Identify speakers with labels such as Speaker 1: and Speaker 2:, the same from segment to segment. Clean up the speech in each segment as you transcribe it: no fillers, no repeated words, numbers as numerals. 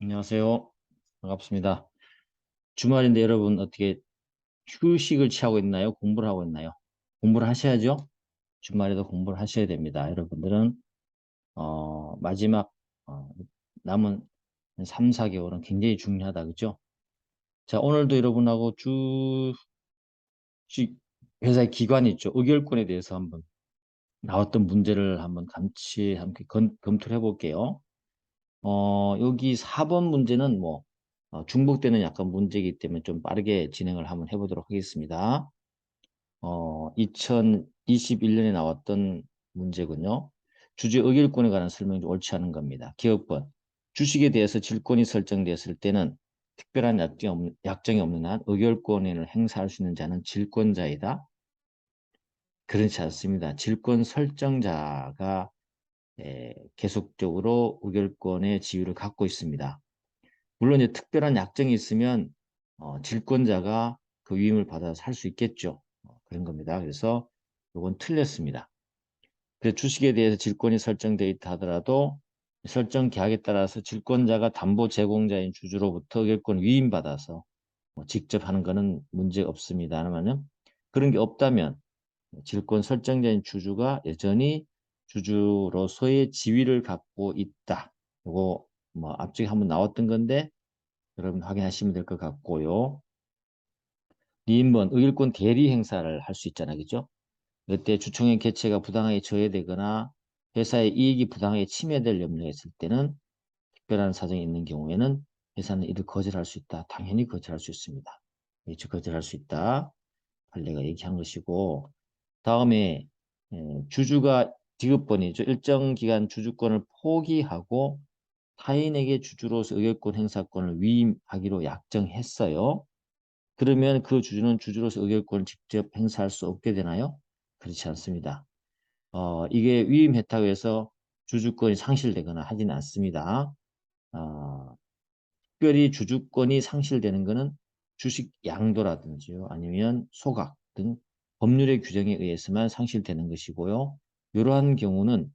Speaker 1: 안녕하세요. 반갑습니다. 주말인데 여러분 어떻게 휴식을 취하고 있나요? 공부를 하고 있나요? 공부를 하셔야죠. 주말에도 공부를 하셔야 됩니다. 여러분들은 마지막 남은 3, 4개월은 굉장히 중요하다. 그죠? 자, 오늘도 여러분하고 주식 회사의 기관이 있죠. 의결권에 대해서 한번 나왔던 문제를 한번 함께 검토를 해볼게요. 여기 4번 문제는 중복되는 약간 문제이기 때문에 좀 빠르게 진행을 한번 해보도록 하겠습니다. 2021년에 나왔던 문제군요. 주주 의결권에 관한 설명이 옳지 않은 겁니다. 기업권. 주식에 대해서 질권이 설정되었을 때는 특별한 약정이 없는 한 의결권을 행사할 수 있는 자는 질권자이다. 그렇지 않습니다. 질권 설정자가 계속적으로 의결권의 지위를 갖고 있습니다. 물론 이제 특별한 약정이 있으면 질권자가 그 위임을 받아서 살 수 있겠죠. 그런 겁니다. 그래서 이건 틀렸습니다. 그래서 주식에 대해서 질권이 설정되어 있다 하더라도 설정 계약에 따라서 질권자가 담보 제공자인 주주로부터 의결권 위임받아서 직접 하는 것은 문제 없습니다만은 그런 게 없다면 질권 설정자인 주주가 여전히 주주로서의 지위를 갖고 있다. 이거 앞쪽에 한번 나왔던 건데 여러분 확인하시면 될 것 같고요. 2인분 의결권 대리 행사를 할 수 있잖아요. 그죠? 이때 주총의 개최가 부당하게 저해되거나 회사의 이익이 부당하게 침해될 염려가 있을 때는 특별한 사정이 있는 경우에는 회사는 이를 거절할 수 있다. 당연히 거절할 수 있습니다. 거절할 수 있다. 판례가 얘기한 것이고 다음에 주주가 지급권이죠. 일정 기간 주주권을 포기하고 타인에게 주주로서 의결권 행사권을 위임하기로 약정했어요. 그러면 그 주주는 주주로서 의결권을 직접 행사할 수 없게 되나요? 그렇지 않습니다. 이게 위임했다고 해서 주주권이 상실되거나 하지는 않습니다. 특별히 주주권이 상실되는 것은 주식 양도라든지요, 아니면 소각 등 법률의 규정에 의해서만 상실되는 것이고요. 이러한 경우는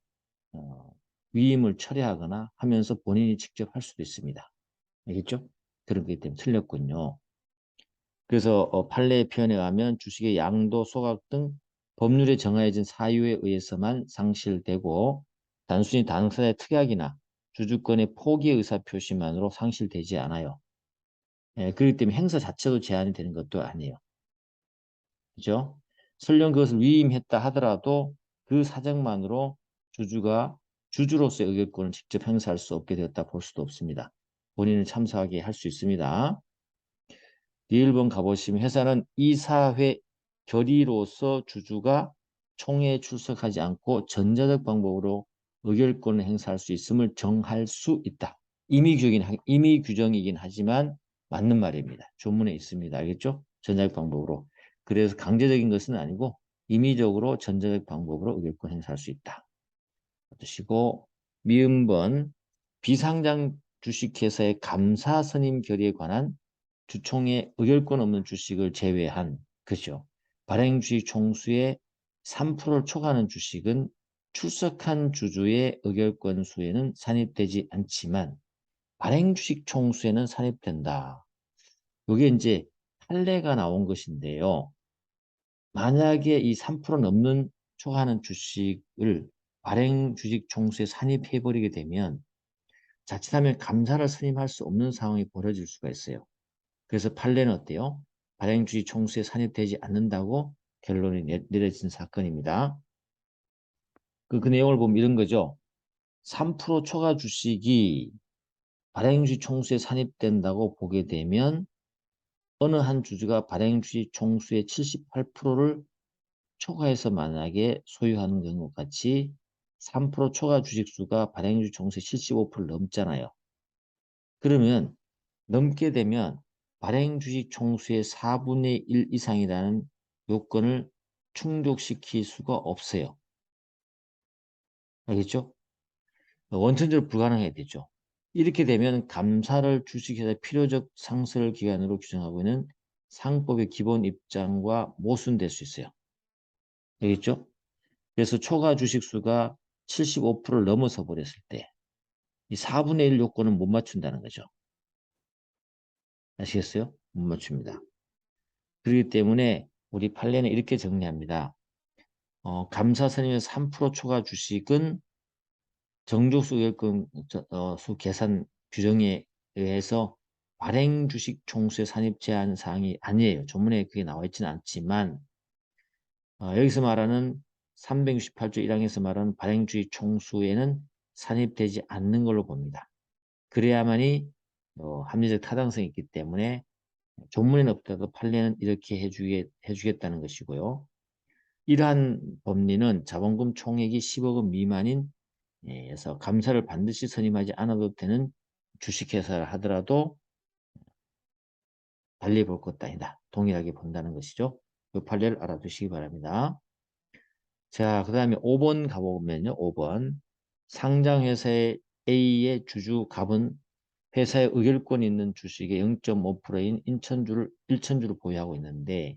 Speaker 1: 위임을 철회하거나 하면서 본인이 직접 할 수도 있습니다. 알겠죠? 그런 거기 때문에 틀렸군요. 그래서 판례의 표현에 의하면 주식의 양도, 소각 등 법률에 정해진 사유에 의해서만 상실되고 단순히 당사자의 특약이나 주주권의 포기 의사 표시만으로 상실되지 않아요. 그렇기 때문에 행사 자체도 제한이 되는 것도 아니에요. 그죠? 설령 그것을 위임했다 하더라도 그 사정만으로 주주가 주주로서의 의결권을 직접 행사할 수 없게 되었다 볼 수도 없습니다. 본인을 참석하게 할 수 있습니다. 1번 가보시면 회사는 이사회 결의로서 주주가 총회에 출석하지 않고 전자적 방법으로 의결권을 행사할 수 있음을 정할 수 있다. 임의 규정이긴 하지만 맞는 말입니다. 조문에 있습니다. 알겠죠? 전자적 방법으로. 그래서 강제적인 것은 아니고 임의적으로 전자적 방법으로 의결권 행사할 수 있다. 두시고 미음번 비상장 주식회사의 감사 선임 결의에 관한 주총의 의결권 없는 주식을 제외한 그죠. 발행 주식 총수의 3%를 초과하는 주식은 출석한 주주의 의결권 수에는 산입되지 않지만 발행 주식 총수에는 산입된다. 이게 이제 판례가 나온 것인데요. 만약에 이 3% 넘는 초과하는 주식을 발행 주식 총수에 산입해버리게 되면 자칫하면 감사를 선임할 수 없는 상황이 벌어질 수가 있어요. 그래서 판례는 어때요? 발행주식 총수에 산입되지 않는다고 결론이 내려진 사건입니다. 그 내용을 보면 이런 거죠. 3% 초과 주식이 발행주식 총수에 산입된다고 보게 되면 어느 한 주주가 발행주식 총수의 78%를 초과해서 만약에 소유하는 경우 같이 3% 초과 주식수가 발행주식 총수의 75%를 넘잖아요. 그러면 넘게 되면 발행 주식 총수의 4분의 1 이상이라는 요건을 충족시킬 수가 없어요. 알겠죠? 원천적으로 불가능해야 되죠. 이렇게 되면 감사를 주식회사 필요적 상설 기간으로 규정하고 있는 상법의 기본 입장과 모순될 수 있어요. 알겠죠? 그래서 초과 주식수가 75%를 넘어서 버렸을 때 이 4분의 1 요건은 못 맞춘다는 거죠. 아시겠어요? 못 맞춥니다. 그렇기 때문에 우리 판례는 이렇게 정리합니다. 감사 선임의 3% 초과 주식은 정족수 의결권 수 계산 규정에 의해서 발행 주식 총수의 산입 제한 사항이 아니에요. 조문에 그게 나와 있지는 않지만 여기서 말하는 368조 1항에서 말하는 발행 주식 총수에는 산입되지 않는 걸로 봅니다. 그래야만이 합리적 타당성이 있기 때문에 조문에는 없더라도 판례는 이렇게 해주겠다는 것이고요. 이러한 법리는 자본금 총액이 10억 원 미만인 에서 감사를 반드시 선임하지 않아도 되는 주식회사를 하더라도 달리 볼 것도 아니다. 동일하게 본다는 것이죠. 그 판례를 알아두시기 바랍니다. 자, 그 다음에 5번 가보면요. 5번. 상장회사의 A의 주주 갑은 회사의 의결권이 있는 주식의 0.5%인 1천주를 보유하고 있는데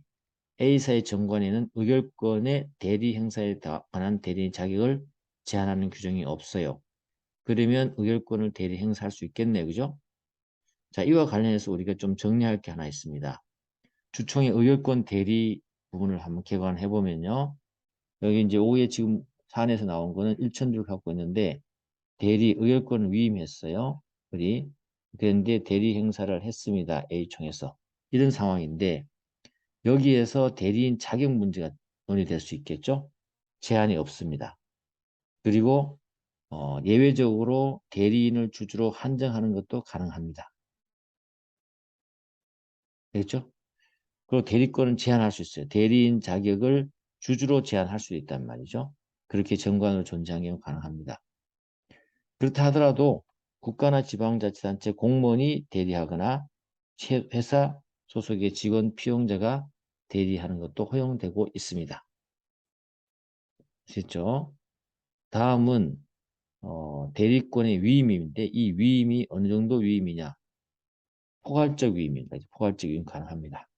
Speaker 1: A사의 정관에는 의결권의 대리 행사에 관한 대리 자격을 제한하는 규정이 없어요. 그러면 의결권을 대리 행사할 수 있겠네요. 그죠? 자, 이와 관련해서 우리가 좀 정리할 게 하나 있습니다. 주총의 의결권 대리 부분을 한번 개관해 보면요. 여기 이제 5에 지금 사안에서 나온 거는 1천주를 갖고 있는데 대리 의결권을 위임했어요. 그런데 대리 행사를 했습니다. A총에서. 이런 상황인데 여기에서 대리인 자격 문제가 논의될 수 있겠죠? 제한이 없습니다. 그리고 예외적으로 대리인을 주주로 한정하는 것도 가능합니다. 되겠죠? 그리고 대리권은 제한할 수 있어요. 대리인 자격을 주주로 제한할 수 있단 말이죠. 그렇게 정관으로 존재하는 경우 가능합니다. 그렇다 하더라도 국가나 지방자치단체 공무원이 대리하거나 회사 소속의 직원 피용자가 대리하는 것도 허용되고 있습니다. 아시겠죠? 다음은 대리권의 위임인데 이 위임이 어느 정도 위임이냐? 포괄적 위임입니다. 포괄적 위임 가능합니다.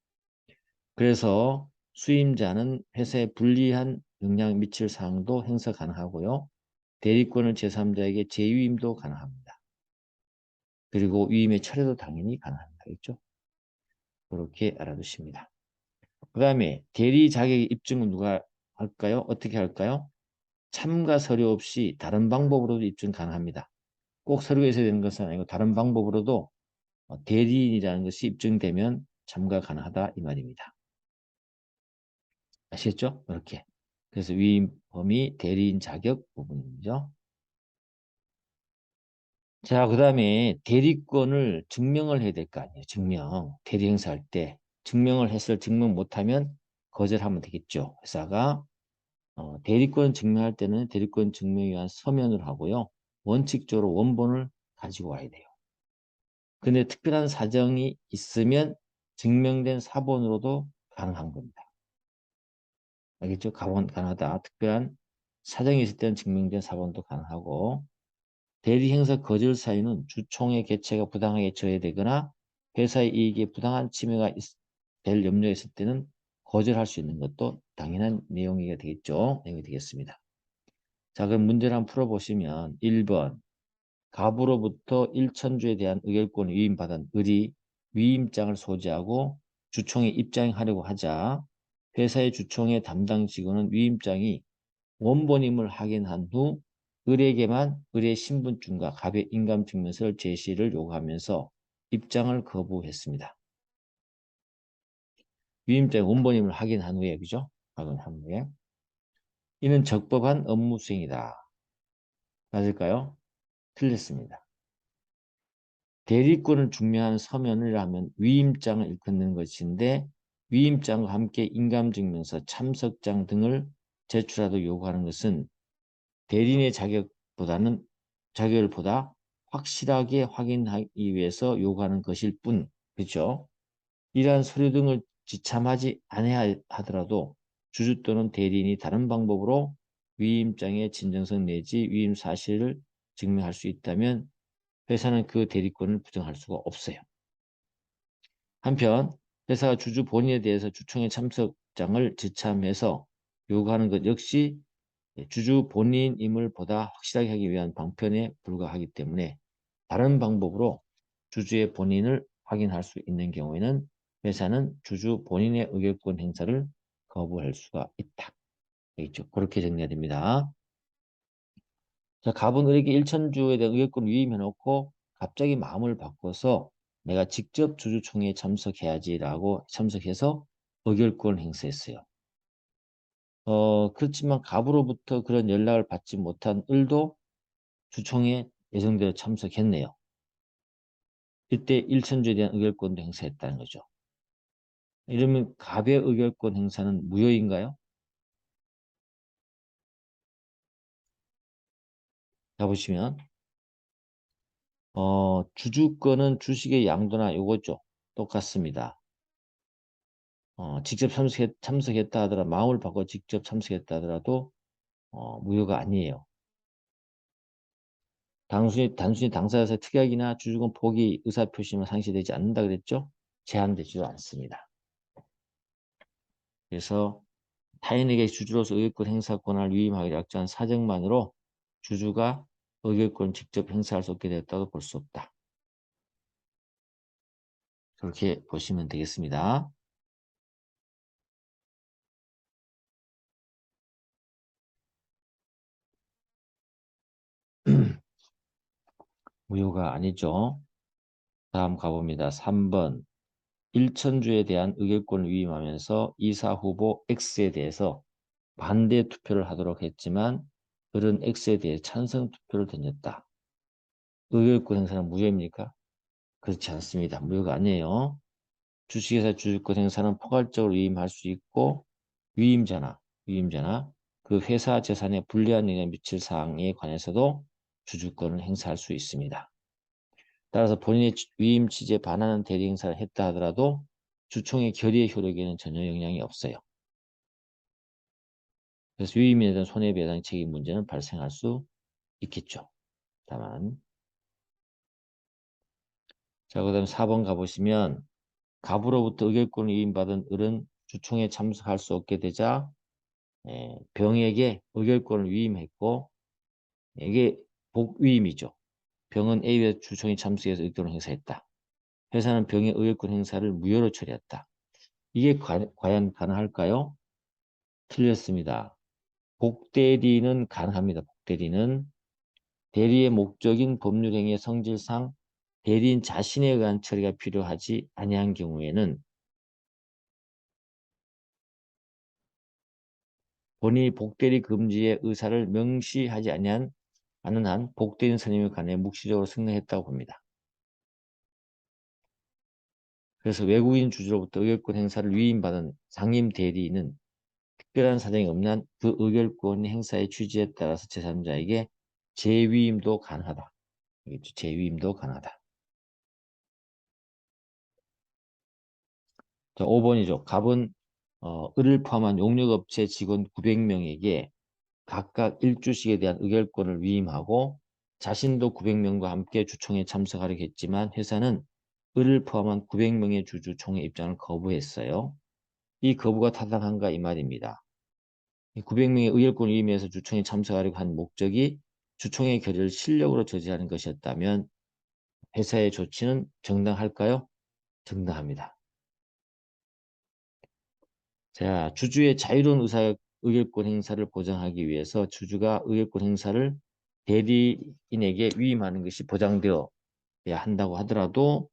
Speaker 1: 그래서 수임자는 회사에 불리한 영향 미칠 사항도 행사 가능하고요. 대리권을 제3자에게 재위임도 가능합니다. 그리고 위임의 철회도 당연히 가능합니다. 그렇죠? 그렇게 알아두십니다. 그 다음에 대리 자격의 입증은 누가 할까요? 어떻게 할까요? 참가 서류 없이 다른 방법으로도 입증 가능합니다. 꼭 서류가 있어야 되는 것은 아니고 다른 방법으로도 대리인이라는 것이 입증되면 참가 가능하다 이 말입니다. 아시겠죠? 이렇게. 그래서 위임 범위 대리인 자격 부분이죠. 자, 그 다음에 대리권을 증명을 해야 될 거 아니에요. 증명. 대리 행사할 때 증명을 했을 증명 못하면 거절하면 되겠죠. 회사가 대리권 증명할 때는 대리권 증명에 의한 서면을 하고요. 원칙적으로 원본을 가지고 와야 돼요. 근데 특별한 사정이 있으면 증명된 사본으로도 가능한 겁니다. 알겠죠? 가능하다. 특별한 사정이 있을 때는 증명된 사본도 가능하고 대리 행사 거절 사유는 주총의 개최가 부당하게 저해되거나 회사의 이익에 부당한 침해가 될 염려가 있을 때는 거절할 수 있는 것도 당연한 내용이 되겠죠. 내용이 되겠습니다. 자, 그럼 문제를 한번 풀어보시면 1번 갑으로부터 1천주에 대한 의결권을 위임받은 을이 위임장을 소지하고 주총에 입장하려고 하자 회사의 주총의 담당 직원은 위임장이 원본임을 확인한 후 을에게만 을의 신분증과 갑의 인감증명서를 제시를 요구하면서 입장을 거부했습니다. 위임장의 원본임을 확인한 후에, 그죠? 확인한 후에. 이는 적법한 업무 수행이다. 맞을까요? 틀렸습니다. 대리권을 증명하는 서면을 하면 위임장을 일컫는 것인데 위임장과 함께 인감증명서, 참석장 등을 제출하도록 요구하는 것은 대리인의 자격을 보다 확실하게 확인하기 위해서 요구하는 것일 뿐, 그렇죠? 이러한 서류 등을 지참하지 않아야 하더라도 주주 또는 대리인이 다른 방법으로 위임장의 진정성 내지 위임 사실을 증명할 수 있다면 회사는 그 대리권을 부정할 수가 없어요. 한편 회사가 주주 본인에 대해서 주총의 참석장을 지참해서 요구하는 것 역시 주주 본인임을 보다 확실하게 하기 위한 방편에 불과하기 때문에 다른 방법으로 주주의 본인을 확인할 수 있는 경우에는 회사는 주주 본인의 의결권 행사를 거부할 수가 있다. 되겠죠? 그렇게 정리가 됩니다. 자, 갑은 을에게 일천주에 대한 의결권 위임해놓고 갑자기 마음을 바꿔서 내가 직접 주주총회에 참석해야지라고 참석해서 의결권을 행사했어요. 그렇지만 갑으로부터 그런 연락을 받지 못한 을도 주총회 예정대로 참석했네요. 이때 일천주에 대한 의결권도 행사했다는 거죠. 이러면 갑의 의결권 행사는 무효인가요? 자, 보시면 주주권은 주식의 양도나 요거죠. 똑같습니다. 직접 참석했다 하더라도 마음을 바꿔 직접 참석했다 하더라도 무효가 아니에요. 단순히 당사자의 특약이나 주주권 포기 의사표시만 상실되지 않는다 그랬죠? 제한되지도 않습니다. 그래서 타인에게 주주로서 의결권 행사 권한을 위임하기를 약정한 사정만으로 주주가 의결권을 직접 행사할 수 없게 되었다고 볼 수 없다. 그렇게 보시면 되겠습니다. 무효가 아니죠. 다음 가봅니다. 3번. 일천주에 대한 의결권을 위임하면서 이사 후보 X에 대해서 반대 투표를 하도록 했지만 그런 X에 대해 찬성 투표를 던졌다. 의결권 행사는 무효입니까? 그렇지 않습니다. 무효가 아니에요. 주식회사 주주권 행사는 포괄적으로 위임할 수 있고 위임자나 그 회사 재산에 불리한 영향을 미칠 사항에 관해서도 주주권을 행사할 수 있습니다. 따라서 본인의 위임 취지에 반하는 대리 행사를 했다 하더라도 주총의 결의의 효력에는 전혀 영향이 없어요. 그래서 위임에 대한 손해배상 책임 문제는 발생할 수 있겠죠. 다만 자, 그 다음 4번 가보시면 갑으로부터 의결권을 위임받은 을은 주총에 참석할 수 없게 되자 병에게 의결권을 위임했고 이게 복위임이죠. 병은 A회 주총에 참석해서 의결권을 행사했다. 회사는 병의 의결권 행사를 무효로 처리했다. 이게 과연 가능할까요? 틀렸습니다. 복대리는 가능합니다. 복대리는 대리의 목적인 법률행위의 성질상 대리인 자신에 의한 처리가 필요하지 아니한 경우에는 본인이 복대리 금지의 의사를 명시하지 않은 한 복대리인 선임에 관해 묵시적으로 승낙했다고 봅니다. 그래서 외국인 주주로부터 의결권 행사를 위임받은 상임 대리인은 특별한 사정이 없는 한 그 의결권 행사의 취지에 따라서 제3자에게 재위임도 가능하다. 재위임도 가능하다. 자, 5번이죠. 갑은 을을 포함한 용역업체 직원 900명에게 각각 1주씩에 대한 의결권을 위임하고 자신도 900명과 함께 주총에 참석하려고 했지만 회사는 을을 포함한 900명의 주주 총회 입장을 거부했어요. 이 거부가 타당한가 이 말입니다. 900명의 의결권 위임에서 주총에 참석하려고 한 목적이 주총의 결의를 실력으로 저지하는 것이었다면 회사의 조치는 정당할까요? 정당합니다. 자, 주주의 자유로운 의결권 행사를 보장하기 위해서 주주가 의결권 행사를 대리인에게 위임하는 것이 보장되어야 한다고 하더라도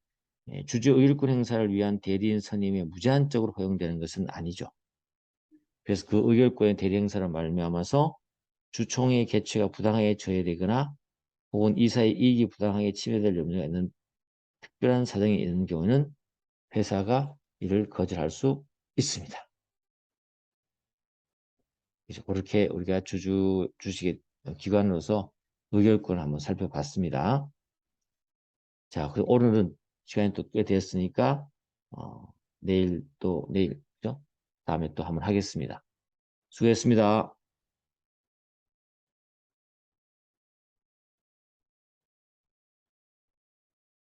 Speaker 1: 주주 의결권 행사를 위한 대리인 선임이 무제한적으로 허용되는 것은 아니죠. 그래서 그 의결권의 대리 행사를 말미암아서 주총의 개최가 부당하게 저해되거나 혹은 이사의 이익이 부당하게 침해될 염려가 있는 특별한 사정이 있는 경우는 회사가 이를 거절할 수 있습니다. 그렇게 우리가 주식의 기관으로서 의결권을 한번 살펴봤습니다. 자, 그리고 오늘은 시간이 또 꽤 됐으니까 내일 그죠? 다음에 또 한번 하겠습니다. 수고했습니다.